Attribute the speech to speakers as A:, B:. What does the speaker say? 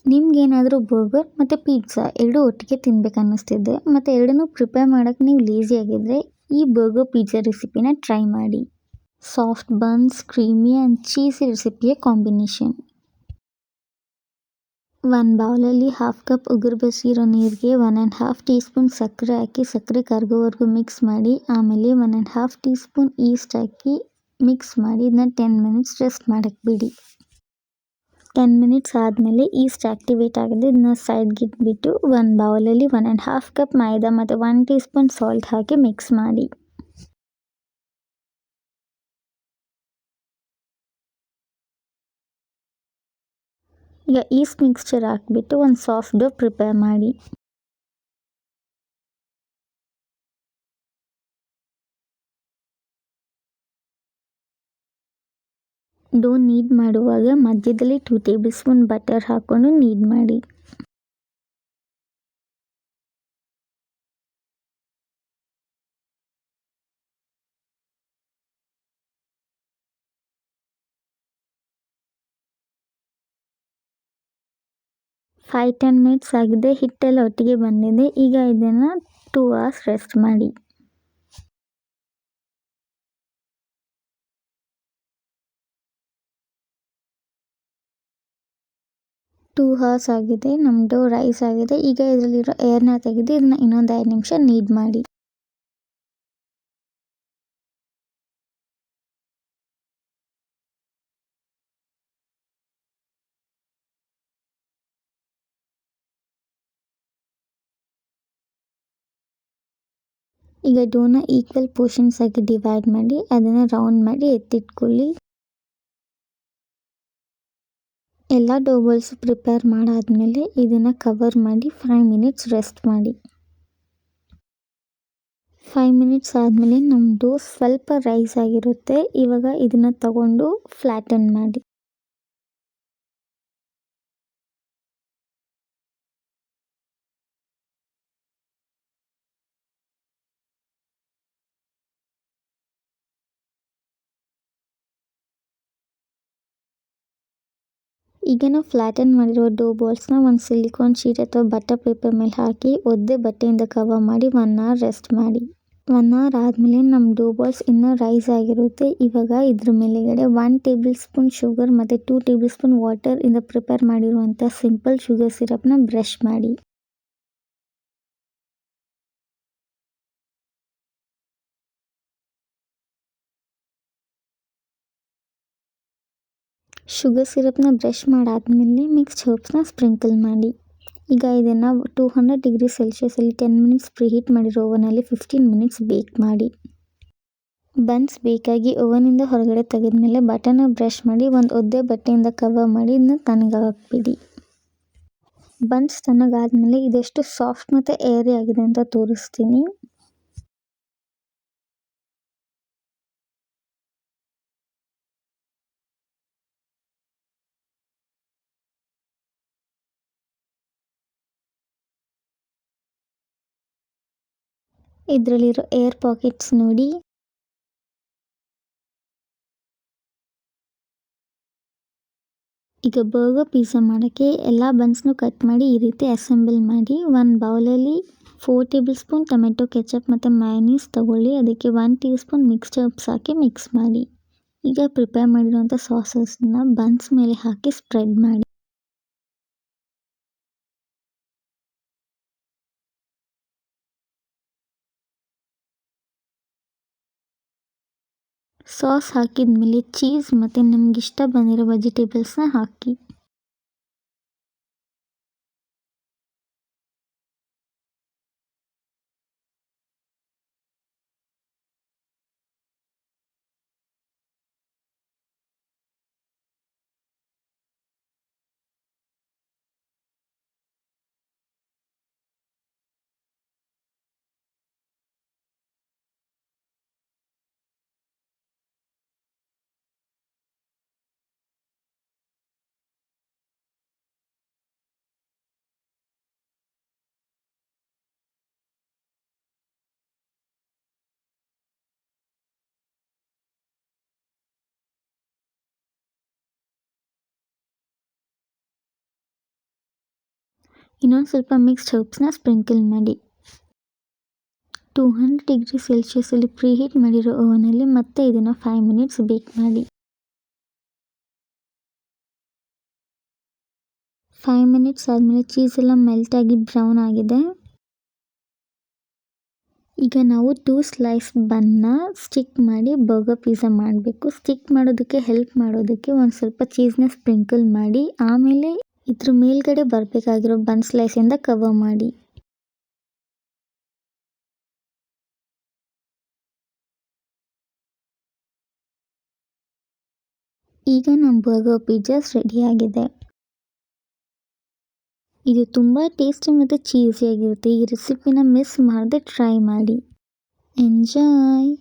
A: ನಿಮ್ಗೇನಾದರೂ ಬರ್ಗರ್ ಮತ್ತು ಪಿಜ್ಜಾ ಎರಡೂ ಒಟ್ಟಿಗೆ ತಿನ್ಬೇಕು ಅನ್ನಿಸ್ತಿದೆ ಮತ್ತು ಎರಡನ್ನೂ ಪ್ರಿಪೇರ್ ಮಾಡೋಕ್ಕೆ ನೀವು ಲೇಝಿ ಆಗಿದ್ದರೆ ಈ ಬರ್ಗರ್ ಪಿಜ್ಜಾ ರೆಸಿಪಿನ ಟ್ರೈ ಮಾಡಿ. Soft buns, creamy and cheesy ರೆಸಿಪಿಯ ಕಾಂಬಿನೇಷನ್. ಒಂದು ಬೌಲಲ್ಲಿ 1/2 ಕಪ್ ಉಗುರು ಬೆಚ್ಚಗಿರೋ ನೀರಿಗೆ 1.5 ಟೀ ಸ್ಪೂನ್ ಸಕ್ಕರೆ ಹಾಕಿ ಸಕ್ಕರೆ ಕರಗೋವರೆಗೂ ಮಿಕ್ಸ್ ಮಾಡಿ. ಆಮೇಲೆ 1.5 ಟೀ ಸ್ಪೂನ್ ಈಸ್ಟ್ ಹಾಕಿ ಮಿಕ್ಸ್ ಮಾಡಿ ಇದನ್ನ 10 ಮಿನಿಟ್ಸ್ ರೆಸ್ಟ್ ಮಾಡೋಕ್ಕೆ ಬಿಡಿ. 10 ಮಿನಿಟ್ಸ್ ಆದಮೇಲೆ ಈಸ್ಟ್ ಆ್ಯಕ್ಟಿವೇಟ್ ಆಗಿದೆ. ಇದನ್ನ ಸೈಡ್ಗೆ ಇಟ್ಬಿಟ್ಟು ಒಂದು ಬೌಲಲ್ಲಿ 1.5 ಕಪ್ ಮೈದಾ ಮತ್ತು 1 ಟೀ ಸ್ಪೂನ್ ಸಾಲ್ಟ್ ಹಾಕಿ ಮಿಕ್ಸ್ ಮಾಡಿ. ಈಗ ಈಸ್ಟ್ ಮಿಕ್ಸ್ಚರ್ ಹಾಕ್ಬಿಟ್ಟು ಒಂದು ಸಾಫ್ಟ್ ಡೋ ಪ್ರಿಪೇರ್ ಮಾಡಿ. ಡೋ ನೀಡ್ ಮಾಡುವಾಗ ಮಧ್ಯದಲ್ಲಿ 2 ಟೇಬಲ್ ಸ್ಪೂನ್ ಬಟರ್ ಹಾಕ್ಕೊಂಡು ನೀಡ್ ಮಾಡಿ. ಫೈವ್ 10 ಮಿನಿಟ್ಸ್ ಆಗಿದೆ. ಹಿಟ್ಟೆಲ್ಲ ಒಟ್ಟಿಗೆ ಬಂದಿದೆ. ಈಗ ಇದನ್ನು 2 ಅವರ್ಸ್ ರೆಸ್ಟ್ ಮಾಡಿ. ಟೂ ಅವರ್ಸ್ ಆಗಿದೆ. ನಮ್ಮ ಡೋ ರೈಸ್ ಆಗಿದೆ. ಈಗ ಇದರಲ್ಲಿರೋ ಏರ್ನ ತೆಗೆದು ಇದನ್ನ ಇನ್ನೊಂದು 5 ನಿಮಿಷ ನೀಡ್ ಮಾಡಿ. ಈಗ ಡೋನ ಈಕ್ವಲ್ ಪೋರ್ಷನ್ಸ್ ಆಗಿ ಡಿವೈಡ್ ಮಾಡಿ ಅದನ್ನು ರೌಂಡ್ ಮಾಡಿ ಎತ್ತಿಟ್ಕೊಳ್ಳಿ. ಎಲ್ಲ ಡೋ ಬಾಲ್ಸ್ ಪ್ರಿಪೇರ್ ಮಾಡಾದ್ಮೇಲೆ ಇದನ್ನು ಕವರ್ ಮಾಡಿ 5 ಮಿನಿಟ್ಸ್ ರೆಸ್ಟ್ ಮಾಡಿ. 5 ಮಿನಿಟ್ಸ್ ಆದಮೇಲೆ ನಮ್ಮ ಡೋ ಸ್ವಲ್ಪ ರೈಸ್ ಆಗಿರುತ್ತೆ. ಇವಾಗ ಇದನ್ನು ತಗೊಂಡು ಫ್ಲ್ಯಾಟನ್ ಮಾಡಿ. ಈಗ ನಾವು ಫ್ಲ್ಯಾಟನ್ ಮಾಡಿರೋ ಡೋ ಬಾಲ್ಸ್ನ ಒಂದು ಸಿಲಿಕಾನ್ ಶೀಟ್ ಅಥವಾ ಬಟರ್ ಪೇಪರ್ ಮೇಲೆ ಹಾಕಿ ಒದ್ದೆ ಬಟ್ಟೆಯಿಂದ ಕವರ್ ಮಾಡಿ 1 ಅವರ್ ರೆಸ್ಟ್ ಮಾಡಿ. 1 ಅವರ್ ಆದಮೇಲೆ ನಮ್ಮ ಡೋ ಬಾಲ್ಸ್ ಇನ್ನೂ ರೈಸ್ ಆಗಿರುತ್ತೆ. ಇವಾಗ ಇದ್ರ ಮೇಲೆಗಡೆ 1 ಟೇಬಲ್ ಸ್ಪೂನ್ ಶುಗರ್ ಮತ್ತು 2 ಟೇಬಲ್ ಸ್ಪೂನ್ ವಾಟರ್ ಇಂದ ಪ್ರಿಪೇರ್ ಮಾಡಿರುವಂಥ ಸಿಂಪಲ್ ಶುಗರ್ ಸಿರಪ್ನ ಬ್ರಷ್ ಮಾಡಿ. ಶುಗರ್ ಸಿರಪ್ನ ಬ್ರಷ್ ಮಾಡಾದ್ಮೇಲೆ ಮಿಕ್ಸ್ಡ್ ಹರ್ಬ್ಸ್ನ ಸ್ಪ್ರಿಂಕಲ್ ಮಾಡಿ. ಈಗ ಇದನ್ನು 200 ಡಿಗ್ರಿ ಸೆಲ್ಸಿಯಸಲ್ಲಿ 10 ಮಿನಿಟ್ಸ್ ಪ್ರಿಹೀಟ್ ಮಾಡಿರೋ ಓವನಲ್ಲಿ 15 ಮಿನಿಟ್ಸ್ ಬೇಕ್ ಮಾಡಿ. ಬನ್ಸ್ ಬೇಕಾಗಿ ಓವನಿಂದ ಹೊರಗಡೆ ತೆಗೆದ್ಮೇಲೆ ಬಟರ್ನ ಬ್ರಷ್ ಮಾಡಿ ಒಂದು ಒದ್ದೆ ಬಟ್ಟೆಯಿಂದ ಕವರ್ ಮಾಡಿ ಇದನ್ನ ತಣ್ಣಗಾಕ್ಬಿಡಿ. ಬನ್ಸ್ ತಣ್ಣಗಾದ್ಮೇಲೆ ಇದೆಷ್ಟು ಸಾಫ್ಟ್ ಮತ್ತು ಏರಿ ಆಗಿದೆ ಅಂತ ತೋರಿಸ್ತೀನಿ. ಇದರಲ್ಲಿರೋ ಏರ್ ಪಾಕೆಟ್ಸ್ ನೋಡಿ. ಈಗ ಬರ್ಗರ್ ಪಿಜ್ಜಾ ಮಾಡೋಕ್ಕೆ ಎಲ್ಲ ಬನ್ಸ್ನು ಕಟ್ ಮಾಡಿ ಈ ರೀತಿ ಅಸೆಂಬಲ್ ಮಾಡಿ. ಒಂದು ಬೌಲಲ್ಲಿ 4 ಟೇಬಲ್ ಸ್ಪೂನ್ ಟೊಮೆಟೊ ಕೆಚಪ್ ಮತ್ತು ಮಯೋನೀಸ್ ತಗೊಳ್ಳಿ. ಅದಕ್ಕೆ 1 ಟೀ ಸ್ಪೂನ್ ಮಿಕ್ಸ್ಡ್ ಹರ್ಬ್ಸ್ ಹಾಕಿ ಮಿಕ್ಸ್ ಮಾಡಿ. ಈಗ ಪ್ರಿಪೇರ್ ಮಾಡಿರೋಂಥ ಸಾಸಸ್ನ ಬನ್ಸ್ ಮೇಲೆ ಹಾಕಿ ಸ್ಪ್ರೆಡ್ ಮಾಡಿ. ಸಾಸ್ ಹಾಕಿದ್ಮೇಲೆ ಚೀಸ್ ಮತ್ತು ನಿಮ್ಗಿಷ್ಟ ಬಂದಿರೋ ವೆಜಿಟೇಬಲ್ಸ್ನ ಹಾಕಿ. ಇನ್ನೊಂದು ಸ್ವಲ್ಪ ಮಿಕ್ಸ್ಡ್ ಹರ್ಬ್ಸ್ನ ಸ್ಪ್ರಿಂಕಲ್ ಮಾಡಿ. 200 ಡಿಗ್ರಿ ಸೆಲ್ಸಿಯಸಲ್ಲಿ ಪ್ರೀಹೀಟ್ ಮಾಡಿರೋ ಓವನಲ್ಲಿ ಮತ್ತೆ ಇದನ್ನು 5 ಮಿನಿಟ್ಸ್ ಬೇಕ್ ಮಾಡಿ. 5 ಮಿನಿಟ್ಸ್ ಆದಮೇಲೆ ಚೀಸ್ ಎಲ್ಲ ಮೆಲ್ಟ್ ಆಗಿ ಬ್ರೌನ್ ಆಗಿದೆ. ಈಗ ನಾವು 2 ಸ್ಲೈಸ್ ಬನ್ನ ಸ್ಟಿಕ್ ಮಾಡಿ ಬರ್ಗರ್ ಪಿಜ್ಜಾ ಮಾಡಬೇಕು. ಸ್ಟಿಕ್ ಮಾಡೋದಕ್ಕೆ ಹೆಲ್ಪ್ ಮಾಡೋದಕ್ಕೆ ಒಂದು ಸ್ವಲ್ಪ ಚೀಸ್ನ ಸ್ಪ್ರಿಂಕಲ್ ಮಾಡಿ, ಆಮೇಲೆ ಇದ್ರ ಮೇಲ್ಗಡೆ ಬರಬೇಕಾಗಿರೋ ಬನ್ ಸ್ಲೈಸಿಂದ ಕವರ್ ಮಾಡಿ. ಈಗ ನಮ್ಮ ಬರ್ಗರ್ ಪಿಜ್ಜಾಸ್ ರೆಡಿಯಾಗಿದೆ. ಇದು ತುಂಬ ಟೇಸ್ಟಿ ಮತ್ತು ಚೀಸಿಯಾಗಿರುತ್ತೆ. ಈ ರೆಸಿಪಿನ ಮಿಸ್ ಮಾಡದೆ ಟ್ರೈ ಮಾಡಿ. ಎಂಜಾಯ್.